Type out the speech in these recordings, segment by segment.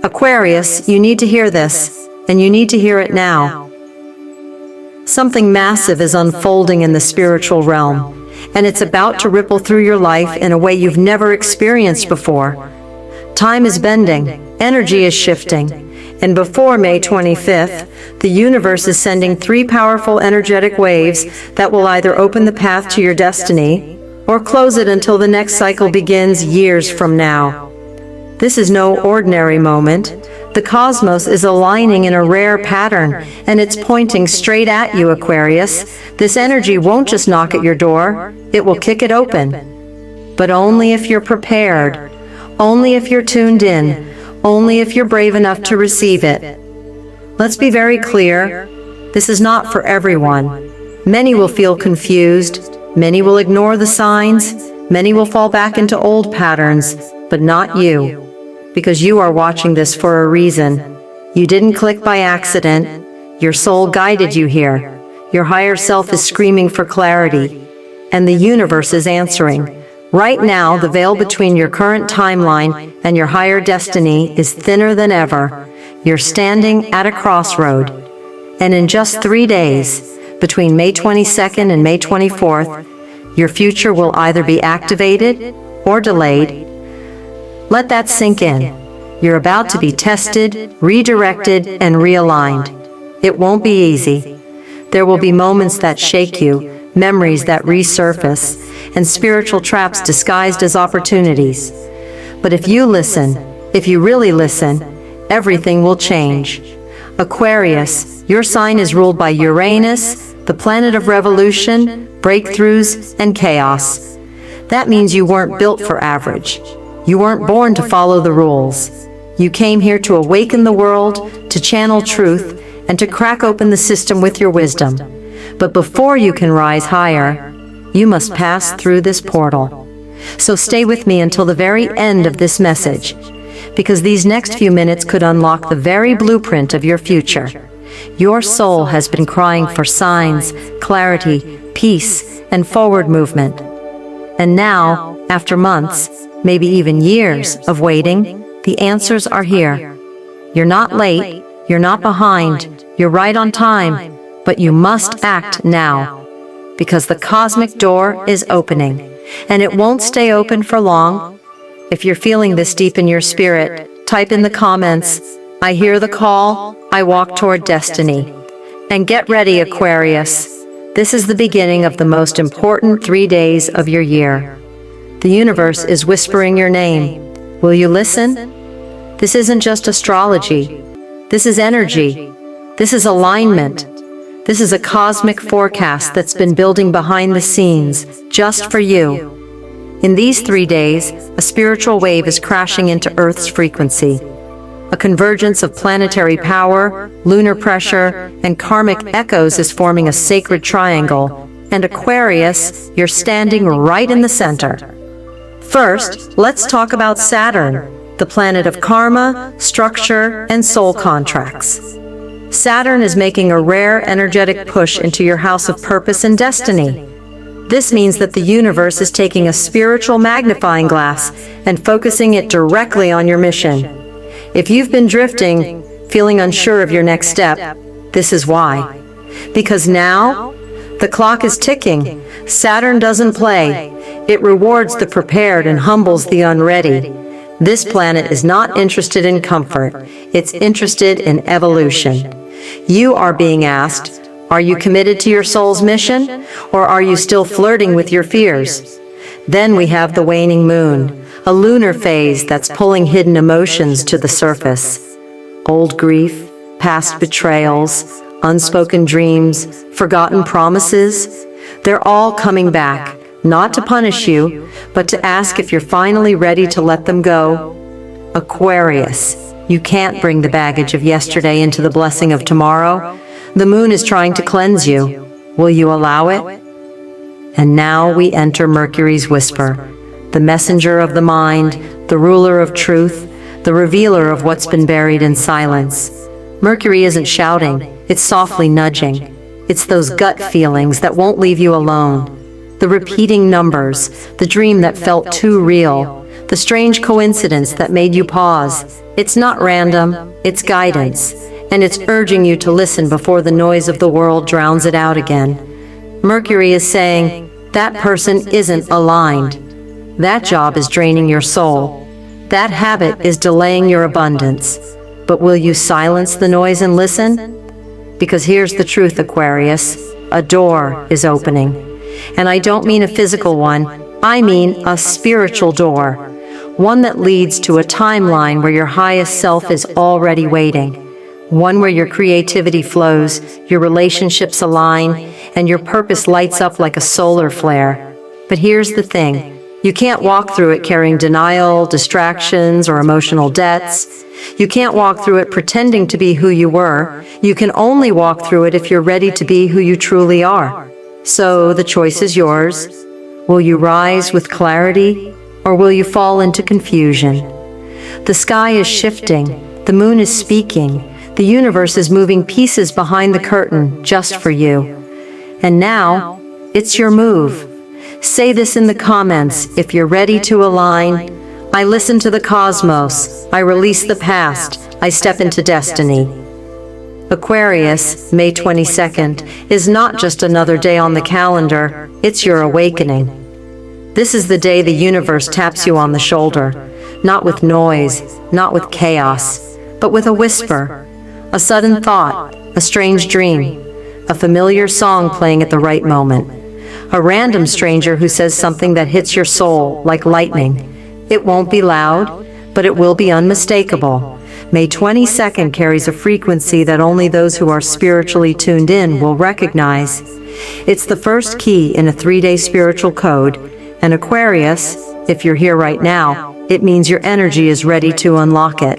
Aquarius, you need to hear this, and you need to hear it now. Something massive is unfolding in the spiritual realm, and it's about to ripple through your life in a way you've never experienced before. Time is bending, energy is shifting, and before May 25th, the universe is sending 3 powerful energetic waves that will either open the path to your destiny or close it until the next cycle begins years from now. This is no ordinary moment. The cosmos is aligning in a rare pattern, and it's pointing straight at you, Aquarius. This energy won't just knock at your door, it will kick it open. But only if you're prepared, only if you're tuned in, only if you're brave enough to receive it. Let's be very clear, this is not for everyone. Many will feel confused, many will ignore the signs, many will fall back into old patterns, but not you. Because you are watching this for a reason. You didn't click by accident. Your soul guided you here. Your higher self is screaming for clarity, and the universe is answering. Right now, the veil between your current timeline and your higher destiny is thinner than ever. You're standing at a crossroad, and in just 3 days, between May 22nd and May 24th, your future will either be activated or delayed. Let that sink in. You're about to be tested, redirected, and realigned. It won't be easy. There will be moments that shake you, memories that resurface, and spiritual traps disguised as opportunities. But if you listen, if you really listen, everything will change. Aquarius, your sign is ruled by Uranus, the planet of revolution, breakthroughs, and chaos. That means you weren't built for average. You weren't born to follow the rules. You came here to awaken the world, to channel truth, and to crack open the system with your wisdom. But before you can rise higher, you must pass through this portal. So stay with me until the very end of this message, because these next few minutes could unlock the very blueprint of your future. Your soul has been crying for signs, clarity, peace, and forward movement. And now, after months, maybe even years of waiting, the answers are here. You're not late, you're not behind, you're right on time, but you must act now. Because the cosmic door is opening, and it won't stay open for long. If you're feeling this deep in your spirit, type in the comments, "I hear the call, I walk toward destiny." And get ready, Aquarius. This is the beginning of the most important 3 days of your year. The universe is whispering your name. Will you listen? This isn't just astrology. This is energy. This is alignment. This is a cosmic forecast that's been building behind the scenes, just for you. In these 3 days, a spiritual wave is crashing into Earth's frequency. A convergence of planetary power, lunar pressure, and karmic echoes is forming a sacred triangle. And Aquarius, you're standing right in the center. First, let's talk about Saturn, the planet of karma, structure, and soul contracts. Saturn is making a rare energetic push into your house of purpose and destiny. This means that the universe is taking a spiritual magnifying glass and focusing it directly on your mission. If you've been drifting, feeling unsure of your next step, this is why. Because now, the clock is ticking. Saturn doesn't play. It rewards the prepared and humbles the unready. This planet is not interested in comfort. It's interested in evolution. You are being asked, are you committed to your soul's mission, or are you still flirting with your fears? Then we have the waning moon, a lunar phase that's pulling hidden emotions to the surface. Old grief, past betrayals, unspoken dreams, forgotten promises, they're all coming back, not to punish you, but to ask if you're finally ready to let them go. Aquarius, you can't bring the baggage of yesterday into the blessing of tomorrow. The moon is trying to cleanse you. Will you allow it? And now we enter Mercury's whisper, the messenger of the mind, the ruler of truth, the revealer of what's been buried in silence. Mercury isn't shouting, it's softly nudging. It's those gut feelings that won't leave you alone. The repeating numbers, the dream that felt too real, the strange coincidence that made you pause. It's not random, it's guidance, and it's urging you to listen before the noise of the world drowns it out again. Mercury is saying, that person isn't aligned. That job is draining your soul. That habit is delaying your abundance. But will you silence the noise and listen? Because here's the truth, Aquarius. A door is opening. And I don't mean a physical one, I mean a spiritual door. One that leads to a timeline where your highest self is already waiting. One where your creativity flows, your relationships align, and your purpose lights up like a solar flare. But here's the thing. You can't walk through it carrying denial, distractions, or emotional debts. You can't walk through it pretending to be who you were. You can only walk through it if you're ready to be who you truly are. So the choice is yours. Will you rise with clarity, or will you fall into confusion? The sky is shifting. The moon is speaking. The universe is moving pieces behind the curtain just for you. And now, it's your move. Say this in the comments if you're ready to align. I listen to the cosmos. I release the past. I step into destiny. Aquarius, May 22nd, is not just another day on the calendar, it's your awakening. This is the day the universe taps you on the shoulder, not with noise, not with chaos, but with a whisper, a sudden thought, a strange dream, a familiar song playing at the right moment. A random stranger who says something that hits your soul like lightning. It won't be loud, but it will be unmistakable. May 22nd carries a frequency that only those who are spiritually tuned in will recognize. It's the first key in a 3-day spiritual code, and Aquarius, if you're here right now, it means your energy is ready to unlock it.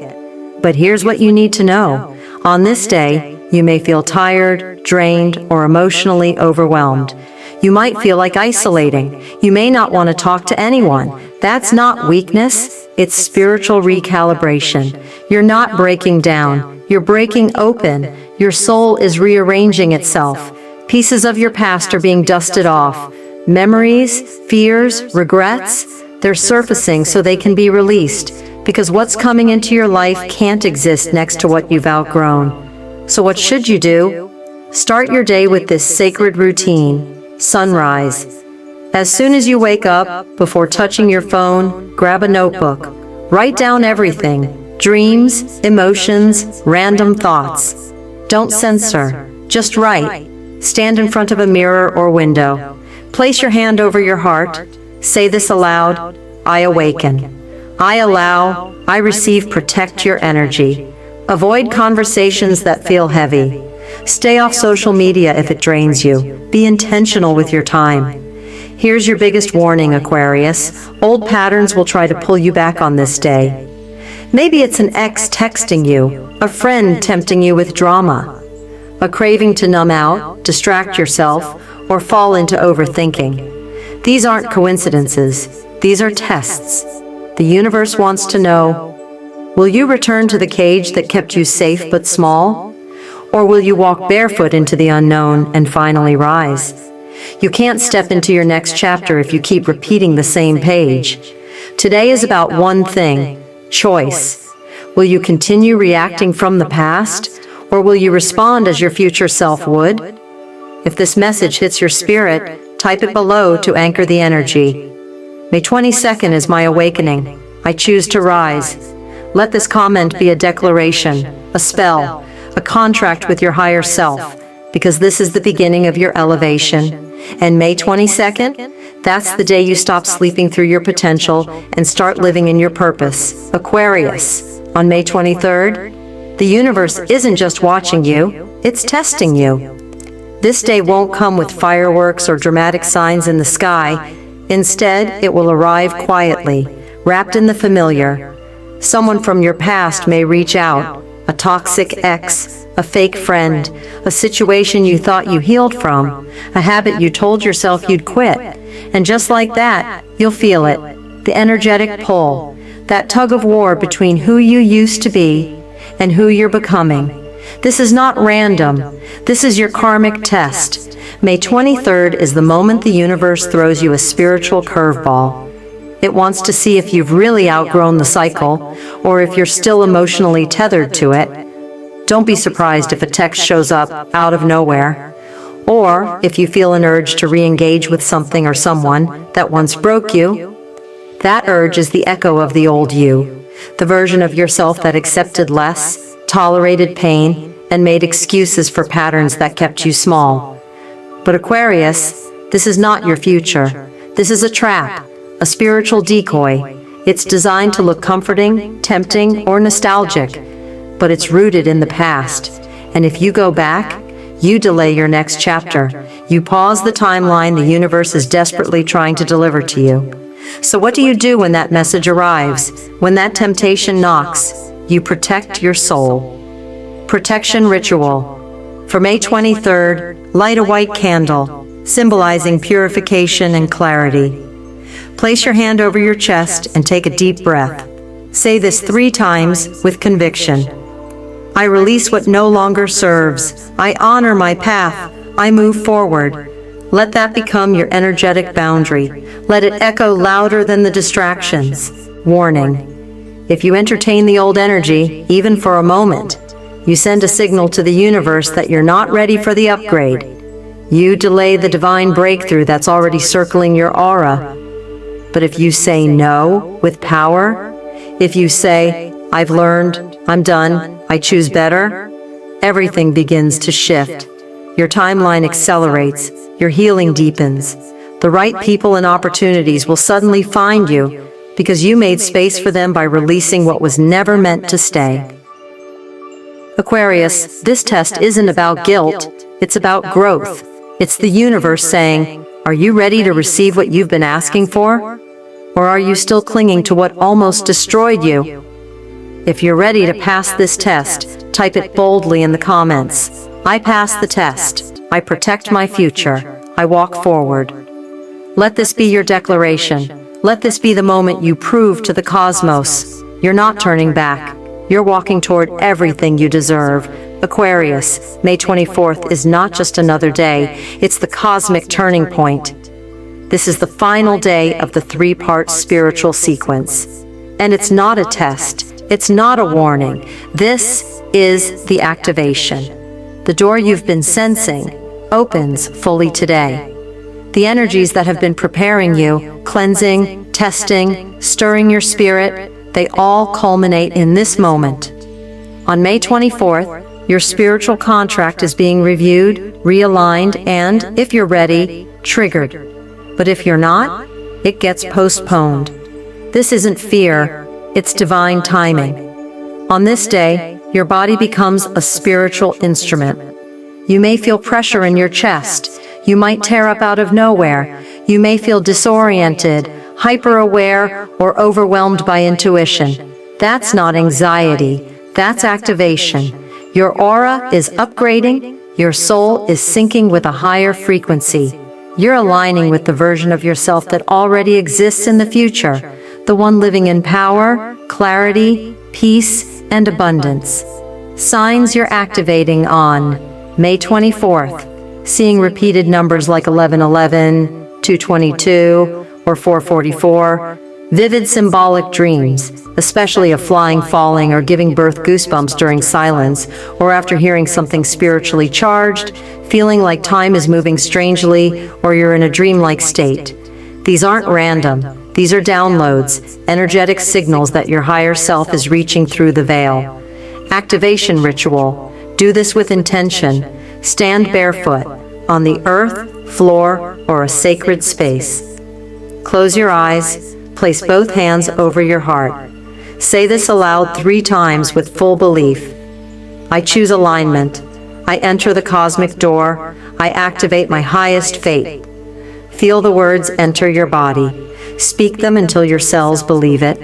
But here's what you need to know. On this day, you may feel tired, drained, or emotionally overwhelmed. You might feel like isolating. You may not want to talk to anyone. That's not weakness, it's spiritual recalibration. You're not breaking down, you're breaking open. Your soul is rearranging itself. Pieces of your past are being dusted off. Memories, fears, regrets, they're surfacing so they can be released. Because what's coming into your life can't exist next to what you've outgrown. So what should you do? Start your day with this sacred routine. Sunrise. As soon as you wake up, before touching your phone, grab a notebook. Write down everything. Dreams, emotions, random thoughts. Don't censor. Just write. Stand in front of a mirror or window. Place your hand over your heart. Say this aloud. I awaken. I allow. I receive. Protect your energy. Avoid conversations that feel heavy. Stay off social media if it drains you. Be intentional with your time. Here's your biggest warning, Aquarius. Old patterns will try to pull you back on this day. Maybe it's an ex texting you, a friend tempting you with drama, a craving to numb out, distract yourself, or fall into overthinking. These aren't coincidences. These are tests. The universe wants to know, will you return to the cage that kept you safe but small? Or will you walk barefoot into the unknown and finally rise? You can't step into your next chapter if you keep repeating the same page. Today is about one thing: choice. Will you continue reacting from the past, or will you respond as your future self would? If this message hits your spirit, type it below to anchor the energy. May 22nd is my awakening. I choose to rise. Let this comment be a declaration, a spell, a contract with your higher self, because this is the beginning of your elevation. And May 22nd, that's the day you stop sleeping through your potential and start living in your purpose. Aquarius, on May 23rd, the universe isn't just watching you, it's testing you. This day won't come with fireworks or dramatic signs in the sky. Instead, it will arrive quietly, wrapped in the familiar. Someone from your past may reach out. A toxic ex, a fake friend, a situation you thought you healed from, a habit you told yourself you'd quit. And just like that, you'll feel it. The energetic pull, that tug of war between who you used to be and who you're becoming. This is not random. This is your karmic test. May 23rd is the moment the universe throws you a spiritual curveball. It wants to see if you've really outgrown the cycle, or if you're still emotionally tethered to it. Don't be surprised if a text shows up out of nowhere, or if you feel an urge to re-engage with something or someone that once broke you. That urge is the echo of the old you, the version of yourself that accepted less, tolerated pain, and made excuses for patterns that kept you small. But Aquarius, this is not your future. This is a trap, a spiritual decoy. It's designed to look comforting, tempting, or nostalgic, but it's rooted in the past. And if you go back, you delay your next chapter. You pause the timeline the universe is desperately trying to deliver to you. So what do you do when that message arrives? When that temptation knocks, you protect your soul. Protection ritual. For May 23rd, light a white candle, symbolizing purification and clarity. Place your hand over your chest and take a deep breath. Say this 3 times with conviction. I release what no longer serves. I honor my path. I move forward. Let that become your energetic boundary. Let it echo louder than the distractions. Warning. If you entertain the old energy, even for a moment, you send a signal to the universe that you're not ready for the upgrade. You delay the divine breakthrough that's already circling your aura. But if you say no with power, if you say, I've learned, I'm done, I choose better, everything begins to shift. Your timeline accelerates, your healing deepens. The right people and opportunities will suddenly find you because you made space for them by releasing what was never meant to stay. Aquarius, this test isn't about guilt, it's about growth. It's the universe saying, are you ready to receive what you've been asking for? Or are you still clinging to what almost destroyed you? If you're ready to pass this test, type it boldly in the comments. I pass the test. I protect my future. I walk forward. Let this be your declaration. Let this be the moment you prove to the cosmos. You're not turning back. You're walking toward everything you deserve. Aquarius, May 24th is not just another day, it's the cosmic turning point. This is the final day of the 3-part spiritual sequence. And it's not a test, it's not a warning. This is the activation. The door you've been sensing opens fully today. The energies that have been preparing you, cleansing, testing, stirring your spirit, they all culminate in this moment. On May 24th, your spiritual contract is being reviewed, realigned, and, if you're ready, triggered. But if you're not, it gets postponed. This isn't fear, it's divine timing. On this day, your body becomes a spiritual instrument. You may feel pressure in your chest. You might tear up out of nowhere. You may feel disoriented, hyper-aware, or overwhelmed by intuition. That's not anxiety, that's activation. Your aura is upgrading, your soul is syncing with a higher frequency. You're aligning with the version of yourself that already exists in the future, the one living in power, clarity, peace, and abundance. Signs you're activating on May 24th, seeing repeated numbers like 1111, 222, or 444, vivid symbolic dreams, especially of flying, falling, or giving birth goosebumps during silence, or after hearing something spiritually charged, feeling like time is moving strangely, or you're in a dreamlike state. These aren't random. These are downloads, energetic signals that your higher self is reaching through the veil. Activation ritual. Do this with intention. Stand barefoot, on the earth, floor, or a sacred space. Close your eyes. Place both hands over your heart. Say this aloud 3 times with full belief. I choose alignment. I enter the cosmic door. I activate my highest fate. Feel the words enter your body. Speak them until your cells believe it,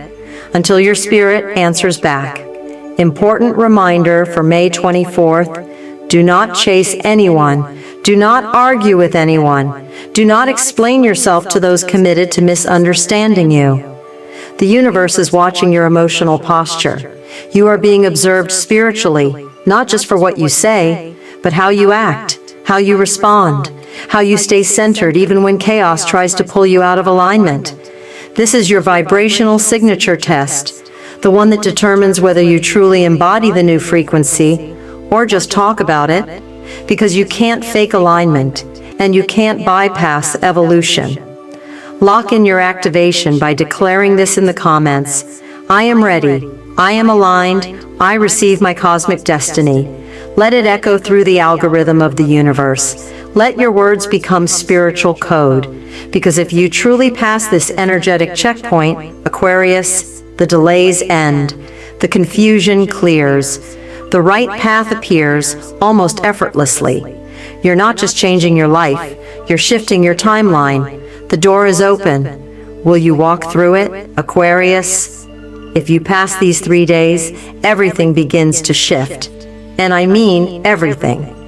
until your spirit answers back. Important reminder for May 24th, do not chase anyone. Do not argue with anyone. Do not explain yourself to those committed to misunderstanding you. The universe is watching your emotional posture. You are being observed spiritually, not just for what you say, but how you act, how you respond, how you stay centered even when chaos tries to pull you out of alignment. This is your vibrational signature test, the one that determines whether you truly embody the new frequency or just talk about it, because you can't fake alignment and you can't bypass evolution. Lock in your activation by declaring this in the comments. I am ready. I am aligned. I receive my cosmic destiny. Let it echo through the algorithm of the universe. Let your words become spiritual code, because if you truly pass this energetic checkpoint, Aquarius, the delays end, the confusion clears, the right path appears almost effortlessly. You're not just changing your life, you're shifting your timeline. The door is open. Will you walk through it, Aquarius? If you pass these 3 days, everything begins to shift. And I mean everything.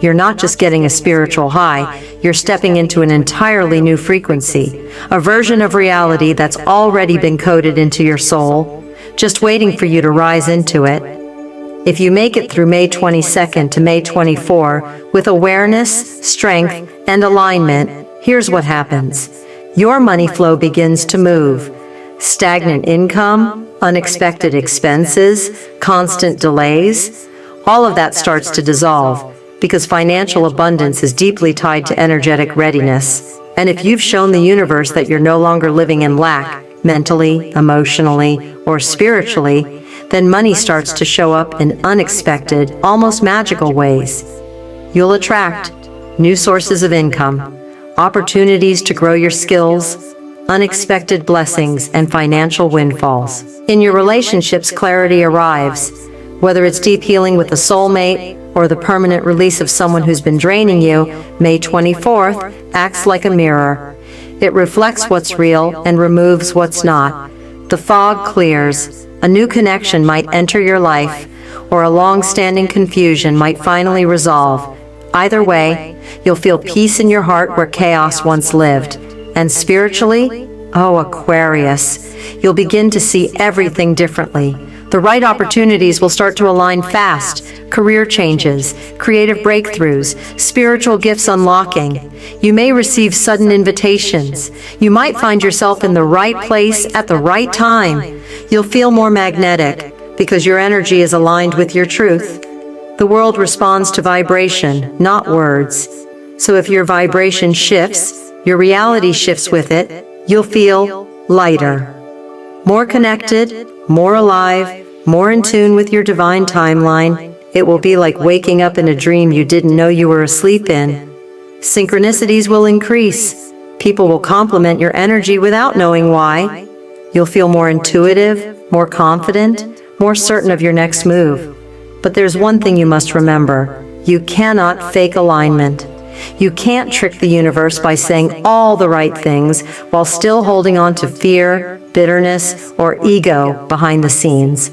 You're not just getting a spiritual high, you're stepping into an entirely new frequency, a version of reality that's already been coded into your soul, just waiting for you to rise into it. If you make it through May 22nd to May 24 with awareness, strength, and alignment, here's what happens. Your money flow begins to move. Stagnant income, unexpected expenses, constant delays, all of that starts to dissolve, because financial abundance is deeply tied to energetic readiness. And if you've shown the universe that you're no longer living in lack, mentally, emotionally, or spiritually, then money starts to show up in unexpected, almost magical ways. You'll attract new sources of income, opportunities to grow your skills, unexpected blessings, and financial windfalls. In your relationships, clarity arrives. Whether it's deep healing with a soulmate or the permanent release of someone who's been draining you, May 24th acts like a mirror. It reflects what's real and removes what's not. The fog clears. A new connection might enter your life, or a long-standing confusion might finally resolve. Either way, you'll feel peace in your heart where chaos once lived. And spiritually, oh Aquarius, you'll begin to see everything differently. The right opportunities will start to align fast. Career changes, creative breakthroughs, spiritual gifts unlocking. You may receive sudden invitations. You might find yourself in the right place at the right time. You'll feel more magnetic because your energy is aligned with your truth. The world responds to vibration, not words. So if your vibration shifts, your reality shifts with it. You'll feel lighter, more connected, more alive, more in tune with your divine timeline. It will be like waking up in a dream you didn't know you were asleep in. Synchronicities will increase. People will compliment your energy without knowing why. You'll feel more intuitive, more confident, more certain of your next move. But there's one thing you must remember. You cannot fake alignment. You can't trick the universe by saying all the right things while still holding on to fear, bitterness, or ego behind the scenes.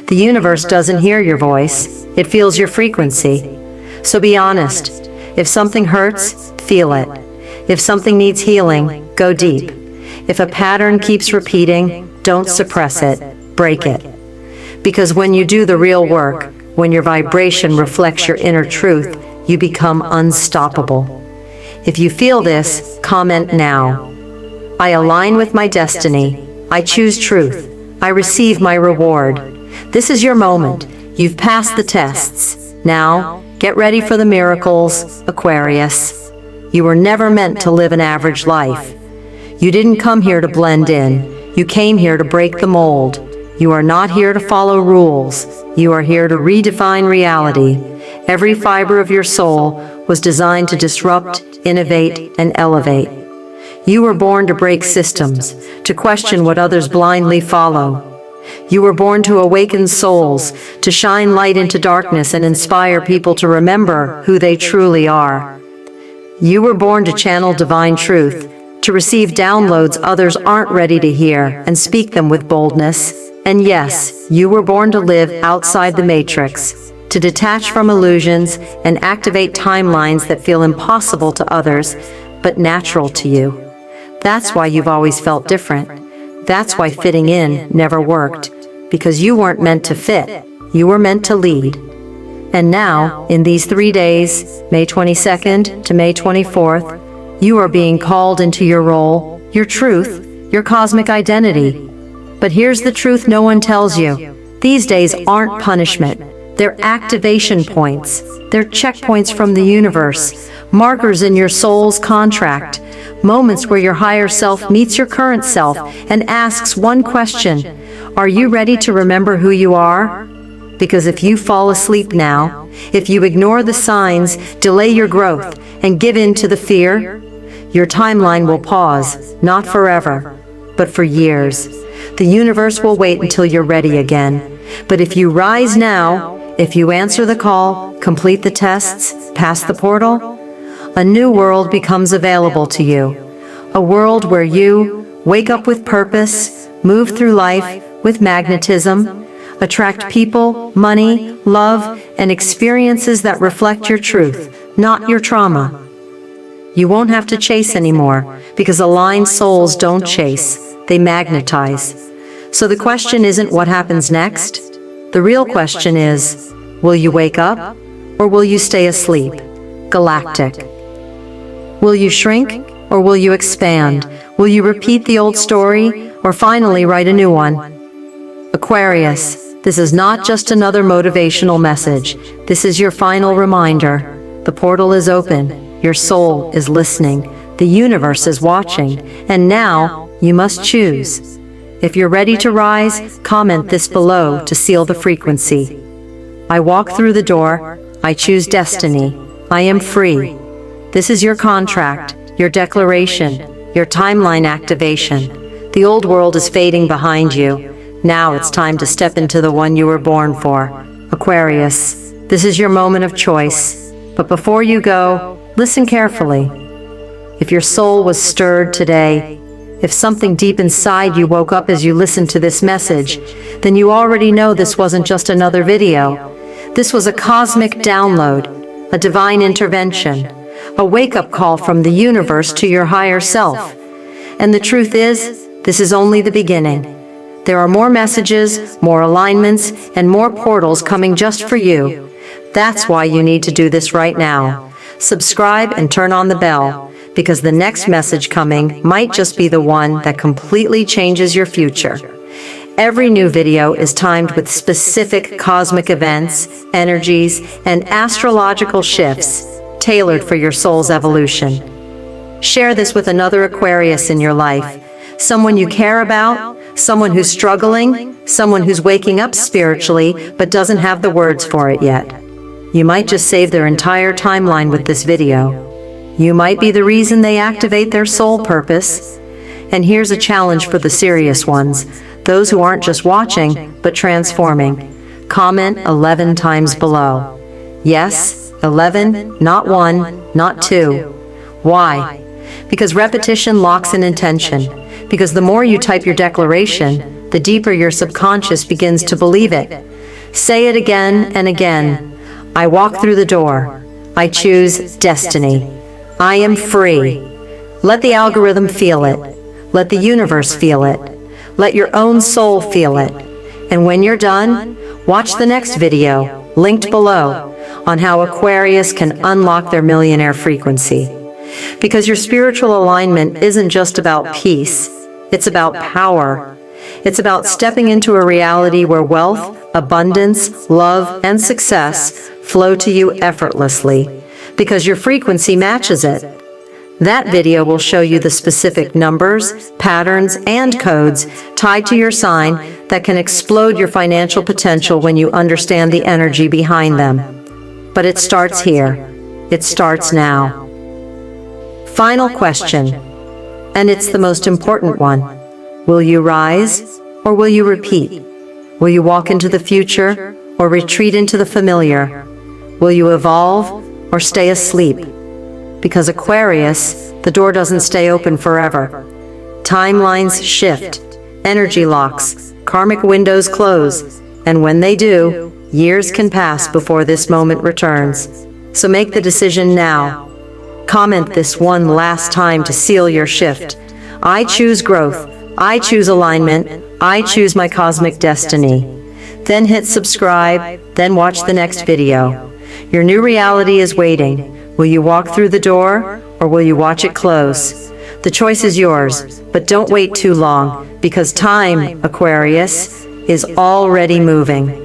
The universe doesn't hear your voice. It feels your frequency. So be honest. If something hurts, feel it. If something needs healing, go deep. If a pattern keeps repeating, don't suppress it, break it. Because when you do the real work, when your vibration reflects your inner truth, you become unstoppable. If you feel this, comment now. I align with my destiny. I choose truth. I receive my reward. This is your moment. You've passed the tests. Now, get ready for the miracles, Aquarius. You were never meant to live an average life. You didn't come here to blend in. You came here to break the mold. You are not here to follow rules. You are here to redefine reality. Every fiber of your soul was designed to disrupt, innovate, and elevate. You were born to break systems, to question what others blindly follow. You were born to awaken souls, to shine light into darkness and inspire people to remember who they truly are. You were born to channel divine truth, to receive downloads others aren't ready to hear and speak them with boldness. And yes, you were born to live outside the matrix, to detach from illusions and activate timelines that feel impossible to others, but natural to you. That's why you've always felt different. That's why fitting in never worked, because you weren't meant to fit, you were meant to lead. And now, in these 3 days, May 22nd to May 24th, you are being called into your role, your truth, your cosmic identity. But here's the truth no one tells you. These days aren't punishment. They're activation points. They're checkpoints from the universe, markers in your soul's contract, moments where your higher self meets your current self and asks one question: are you ready to remember who you are? Because if you fall asleep now, if you ignore the signs, delay your growth, and give in to the fear, your timeline will pause, not forever, but for years. The universe will wait until you're ready again. But if you rise now, if you answer the call, complete the tests, pass the portal, a new world becomes available to you. A world where you wake up with purpose, move through life with magnetism, attract people, money, love, and experiences that reflect your truth, not your trauma. You won't have to chase anymore, because aligned souls don't chase, they magnetize. So the question isn't what happens next. The real question is, will you wake up, or will you stay asleep? Galactic. Will you shrink, or will you expand? Will you repeat the old story, or finally write a new one? Aquarius, this is not just another motivational message. This is your final reminder. The portal is open. Your soul is listening. The universe is watching. And now, you must choose. If you're ready to rise, comment this below to seal the frequency. I walk through the door. I choose destiny. I am free. This is your contract, your declaration, your timeline activation. The old world is fading behind you. Now it's time to step into the one you were born for. Aquarius, this is your moment of choice. But before you go, listen carefully. If your soul was stirred today, if something deep inside you woke up as you listened to this message, then you already know this wasn't just another video. This was a cosmic download, a divine intervention, a wake-up call from the universe to your higher self. And the truth is, this is only the beginning. There are more messages, more alignments, and more portals coming just for you. That's why you need to do this right now. Subscribe and turn on the bell, because the next message coming might just be the one that completely changes your future. Every new video is timed with specific cosmic events, energies, and astrological shifts, tailored for your soul's evolution. Share this with another Aquarius in your life, someone you care about, someone who's struggling, someone who's waking up spiritually but doesn't have the words for it yet. You might just save their entire timeline with this video. You might be the reason they activate their soul purpose. And here's a challenge for the serious ones, those who aren't just watching, but transforming. Comment 11 times below. Yes, 11, not 1, not 2. Why? Because repetition locks in intention. Because the more you type your declaration, the deeper your subconscious begins to believe it. Say it again and again. I walk through the door. I choose destiny. I am free. Let the algorithm feel it. Let the universe feel it. Let your own soul feel it. And when you're done, watch the next video, linked below, on how Aquarius can unlock their millionaire frequency. Because your spiritual alignment isn't just about peace, it's about power. It's about stepping into a reality where wealth, abundance, love, and success flow to you effortlessly, because your frequency matches it. That video will show you the specific numbers, patterns, and codes tied to your sign that can explode your financial potential when you understand the energy behind them. But it starts here. It starts now. Final question, and it's the most important one. Will you rise, or will you repeat? Will you walk into the future, or retreat into the familiar? Will you evolve, or stay asleep? Because Aquarius, the door doesn't stay open forever. Timelines shift, energy locks, karmic windows close, and when they do, years can pass before this moment returns. So make the decision now. Comment this one last time to seal your shift. I choose growth. I choose alignment. I choose my cosmic destiny. Then hit subscribe, then watch the next video. Your new reality is waiting. Will you walk through the door, or will you watch it close? The choice is yours, but don't wait too long, because time, Aquarius, is already moving.